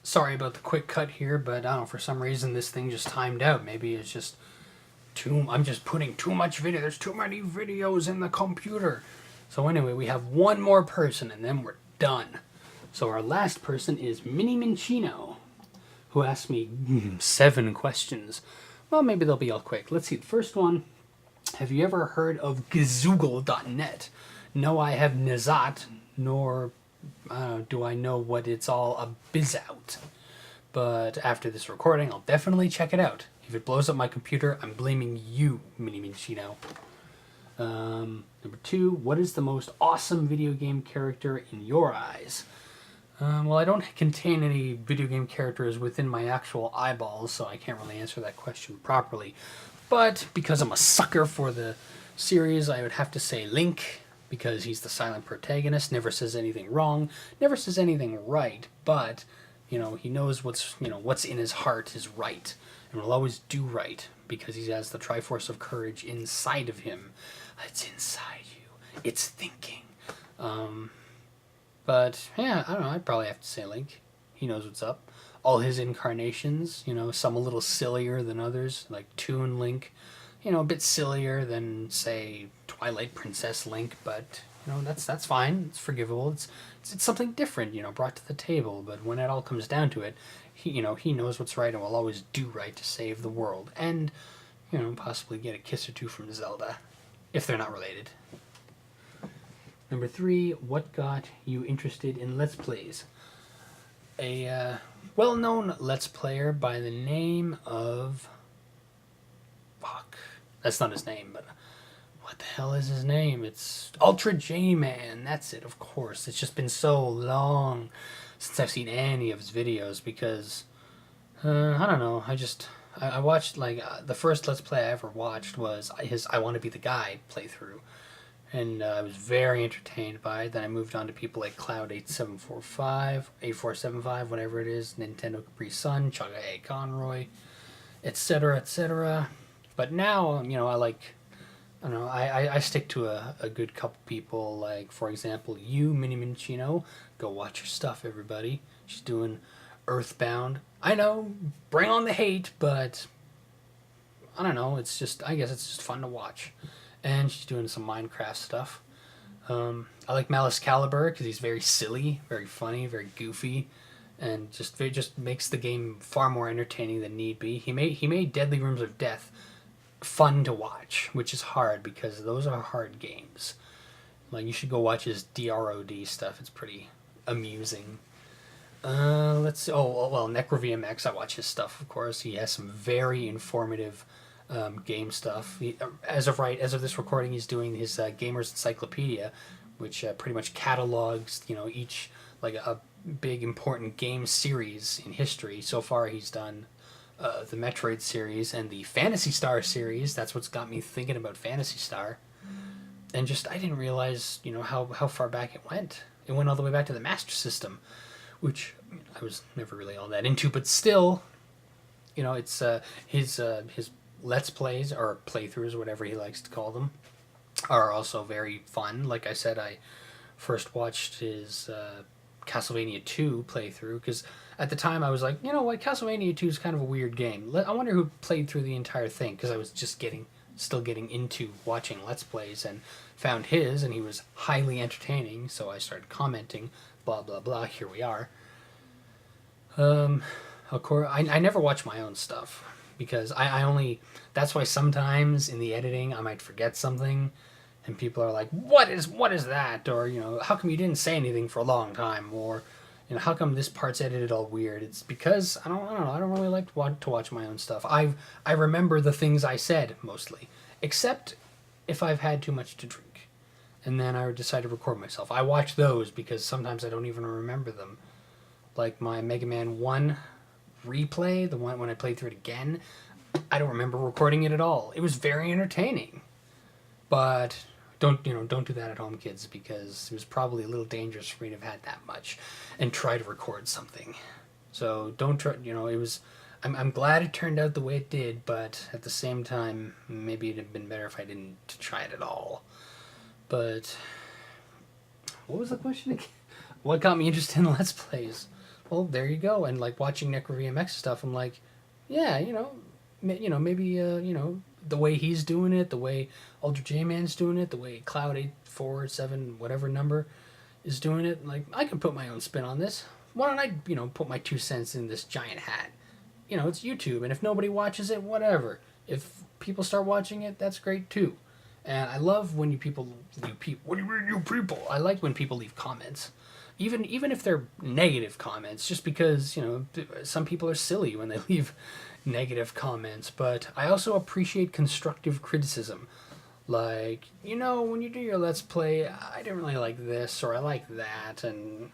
Sorry about the quick cut here, but I don't know, for some reason this thing just timed out. Maybe it's just I'm just putting too much video. There's too many videos in the computer. So anyway, we have one more person and then we're done. So our last person is MinnyMinccino, who asked me 7 questions. Well, maybe they'll be all quick. Let's see. The first one, have you ever heard of Gazoogle.net? No, I have not, nor do I know what it's all about. But after this recording, I'll definitely check it out. If it blows up my computer, I'm blaming you, MinnyMinccino. Number 2, what is the most awesome video game character in your eyes? Well, I don't contain any video game characters within my actual eyeballs, so I can't really answer that question properly. But because I'm a sucker for the series, I would have to say Link, because he's the silent protagonist, never says anything wrong, never says anything right, but, you know, he knows what's in his heart is right, and will always do right, because he has the Triforce of Courage inside of him. It's inside you. It's thinking. But, yeah, I don't know, I'd probably have to say Link. He knows what's up. All his incarnations, you know, some a little sillier than others, like Toon Link, you know, a bit sillier than, say, Twilight Princess Link, but, you know, that's fine. It's forgivable. It's something different, you know, brought to the table. But when it all comes down to it, he knows what's right and will always do right to save the world. And, you know, possibly get a kiss or two from Zelda, if they're not related. Number 3, what got you interested in Let's Plays? A well-known Let's Player by the name of... Fuck. That's not his name, but what the hell is his name? It's Ultra J-Man. That's it, of course. It's just been so long since I've seen any of his videos because, I don't know. I watched, like, the first Let's Play I ever watched was his I Want to Be the Guy playthrough. And I was very entertained by it. Then I moved on to people like Cloud8745, 8475, whatever it is, Nintendo Capri Sun, Chugga A. Conroy, etc., etc. But now, you know, I stick to a good couple people, like, for example, you, MinnyMinccino. Go watch your stuff, everybody. She's doing Earthbound. I know, bring on the hate, but I don't know, I guess it's just fun to watch. And she's doing some Minecraft stuff. I like Malice Caliber because he's very silly, very funny, very goofy, and just makes the game far more entertaining than need be. He made Deadly Rooms of Death fun to watch, which is hard because those are hard games. Like, you should go watch his DROD stuff. It's pretty amusing. Let's see. Oh, well, NecroVMX, I watch his stuff, of course. He has some very informative game stuff. As of this recording, he's doing his Gamer's Encyclopedia, which pretty much catalogs, you know, each, like, a big important game series in history. So far, he's done the Metroid series and the Phantasy Star series. That's what's got me thinking about Phantasy Star. And just, I didn't realize, you know, how far back it went. It went all the way back to the Master System, which I was never really all that into, but still, you know, it's his Let's Plays, or playthroughs, whatever he likes to call them, are also very fun. Like I said, I first watched his Castlevania 2 playthrough, because at the time I was like, you know what, Castlevania 2 is kind of a weird game. I wonder who played through the entire thing, because I was just still getting into watching Let's Plays, and found his, and he was highly entertaining, so I started commenting, blah, blah, blah, here we are. Of course, I never watch my own stuff, because that's why sometimes in the editing I might forget something, and people are like, what is that? Or, you know, how come you didn't say anything for a long time? Or, you know, how come this part's edited all weird? It's because, I don't know, I don't really like to watch my own stuff. I remember the things I said, mostly, except if I've had too much to drink, and then I decide to record myself. I watch those because sometimes I don't even remember them. Like my Mega Man 1 replay, the one when I played through it again, I don't remember recording it at all. It was very entertaining, but don't do that at home, kids, because it was probably a little dangerous for me to have had that much and try to record something. So don't try. You know, it was. I'm glad it turned out the way it did, but at the same time, maybe it'd have been better if I didn't try it at all. But what was the question again? What got me interested in Let's Plays? well, there you go. And like watching NecroVMX stuff, I'm like, yeah, maybe the way he's doing it, the way Ultra J Man's doing it, the way Cloud 847 whatever number is doing it. Like, I can put my own spin on this. Why don't I, put my 2 cents in this giant hat? It's YouTube, and if nobody watches it, whatever. If people start watching it, that's great too. And I love when what do you mean, you people? I like when people leave comments. Even if they're negative comments, just because, some people are silly when they leave negative comments. But I also appreciate constructive criticism. Like, when you do your Let's Play, I didn't really like this, or I like that, and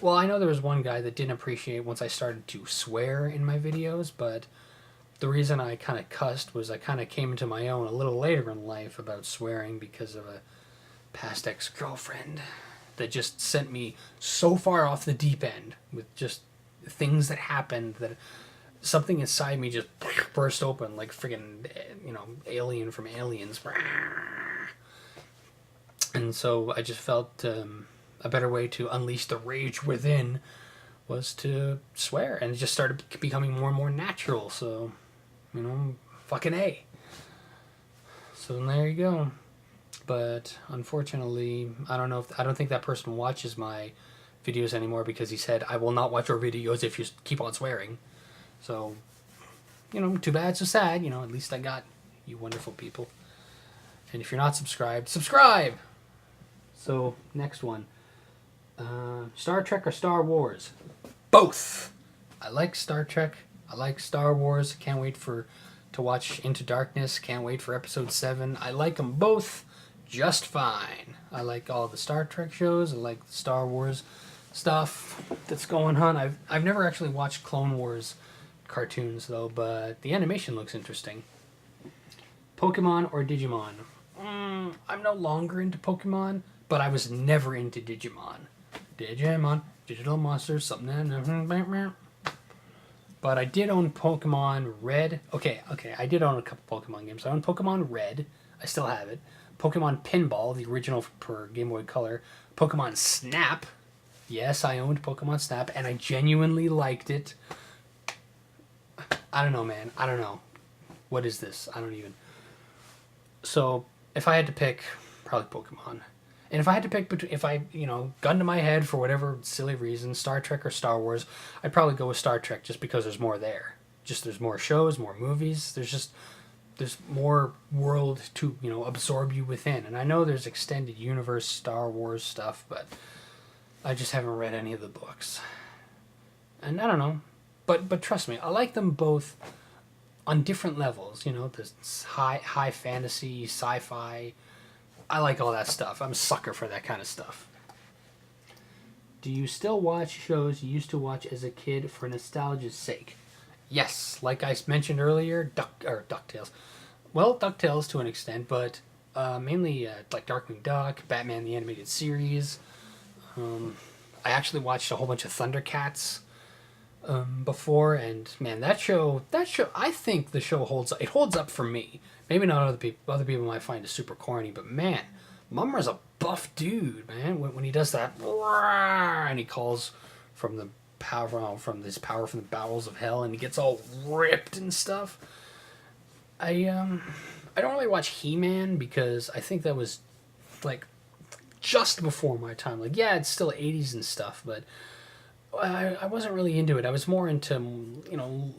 Well, I know there was one guy that didn't appreciate once I started to swear in my videos, but the reason I kind of cussed was I kind of came into my own a little later in life about swearing because of a past ex-girlfriend that just sent me so far off the deep end with just things that happened that something inside me just burst open like friggin', alien from Aliens. And so I just felt a better way to unleash the rage within was to swear. And it just started becoming more and more natural. So, fucking A. So there you go. But unfortunately, I don't think that person watches my videos anymore because he said, I will not watch your videos if you keep on swearing. So, too bad, so sad. At least I got you wonderful people. And if you're not subscribed, subscribe! So, next one. Star Trek or Star Wars? Both! I like Star Trek. I like Star Wars. Can't wait to watch Into Darkness. Can't wait for episode 7. I like them both just fine. I like all the Star Trek shows. I like the Star Wars stuff that's going on. I've never actually watched Clone Wars cartoons though, but the animation looks interesting. Pokemon or Digimon? I'm no longer into Pokemon, but I was never into Digimon. Digimon, digital monsters, something. But I did own Pokemon Red. Okay, I did own a couple Pokemon games. I owned Pokemon Red. I still have it. Pokemon Pinball, the original for Game Boy Color. Pokemon Snap. Yes, I owned Pokemon Snap, and I genuinely liked it. I don't know, man. I don't know. What is this? I don't even... So, if I had to pick, probably Pokemon. And if I had to pick between... If I, gun to my head for whatever silly reason, Star Trek or Star Wars, I'd probably go with Star Trek just because there's more there. Just there's more shows, more movies. There's more world to, absorb you within. And I know there's extended universe Star Wars stuff, but I just haven't read any of the books. And I don't know. But trust me, I like them both on different levels. This high fantasy, sci-fi. I like all that stuff. I'm a sucker for that kind of stuff. Do you still watch shows you used to watch as a kid for nostalgia's sake? Yes, like I mentioned earlier, DuckTales. Well, DuckTales to an extent, but mainly like Darkwing Duck, Batman the Animated Series. I actually watched a whole bunch of Thundercats before, and man, that show, I think the show holds up for me. Maybe not other people might find it super corny, but man, Mumra's a buff dude, man. When he does that, and he calls from the power from the bowels of hell, and he gets all ripped and stuff. I don't really watch He-Man because I think that was like just before my time. Like, yeah, it's still 80s and stuff, but I wasn't really into it. I was more into,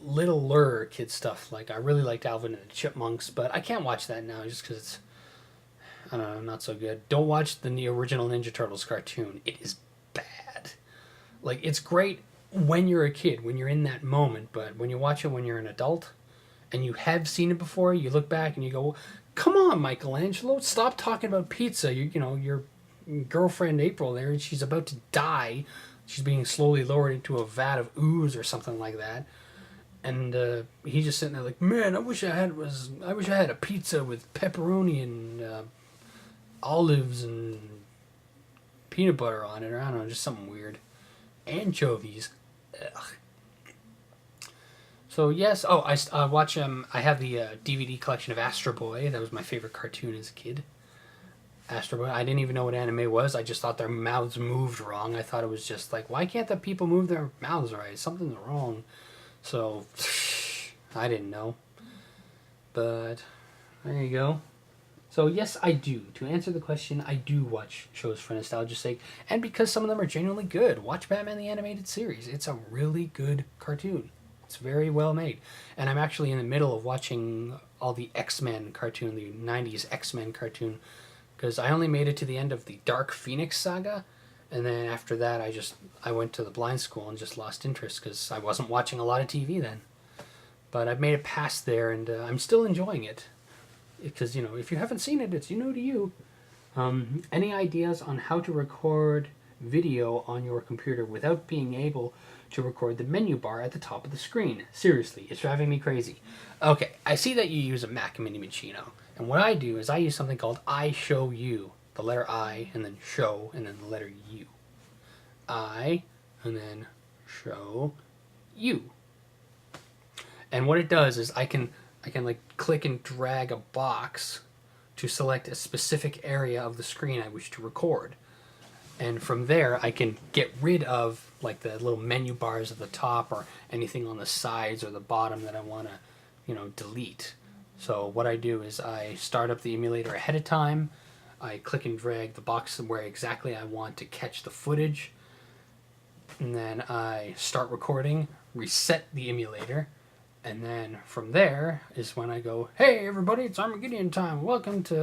littler kid stuff. Like, I really liked Alvin and the Chipmunks, but I can't watch that now just because it's, I don't know, not so good. Don't watch the original Ninja Turtles cartoon. It is bad. Like, it's great when you're a kid, when you're in that moment, but when you watch it when you're an adult and you have seen it before, you look back and you go, come on, Michelangelo, stop talking about pizza. Your girlfriend April there, and she's about to die. She's being slowly lowered into a vat of ooze or something like that. And he's just sitting there like, man, I wish I had a pizza with pepperoni and olives and peanut butter on it, or I don't know, just something weird. Anchovies. Ugh. So yes, I watch I have the DVD collection of Astro Boy. That was my favorite cartoon as a kid. Astro Boy. I didn't even know what anime was. I just thought their mouths moved wrong. I thought it was just like, why can't the people move their mouths right? Something's wrong. So, I didn't know. But, there you go. So, yes, I do. To answer the question, I do watch shows for nostalgia's sake. And because some of them are genuinely good. Watch Batman the Animated Series. It's a really good cartoon. It's very well made. And I'm actually in the middle of watching all the X-Men cartoon, the 90s X-Men cartoon, because I only made it to the end of the Dark Phoenix saga, and then after that I went to the blind school and just lost interest because I wasn't watching a lot of TV then. But I've made it past there, and I'm still enjoying it. Because, you know, if you haven't seen it, it's new to you. Any ideas on how to record video on your computer without being able to record the menu bar at the top of the screen? Seriously, it's driving me crazy. Okay, I see that you use a Mac MinnyMinccino. And what I do is I use something called I Show You. The letter I, and then show, and then the letter U. I, and then show you. And what it does is I can like click and drag a box to select a specific area of the screen I wish to record. And from there I can get rid of like the little menu bars at the top or anything on the sides or the bottom that I want to, you know, delete. So what I do is I start up the emulator ahead of time. I click and drag the box where exactly I want to catch the footage. And then I start recording, reset the emulator. And then from there is when I go, hey everybody, it's ArmagideonTime. Welcome to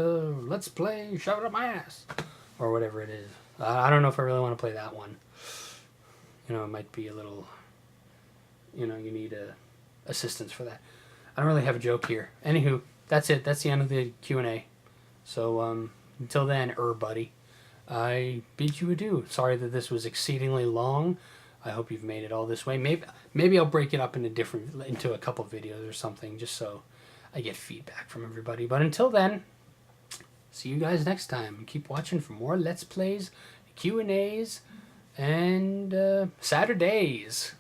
Let's Play Shove It Up My Ass. Or whatever it is. I don't know if I really want to play that one. You know, it might be a little, you know, you need assistance for that. I don't really have a joke here. Anywho, that's it. That's the end of the Q&A. So, until then, buddy, I bid you adieu. Sorry that this was exceedingly long. I hope you've made it all this way. Maybe I'll break it up into a couple videos or something, just so I get feedback from everybody. But until then, see you guys next time. Keep watching for more Let's Plays, Q&As, and Saturdays.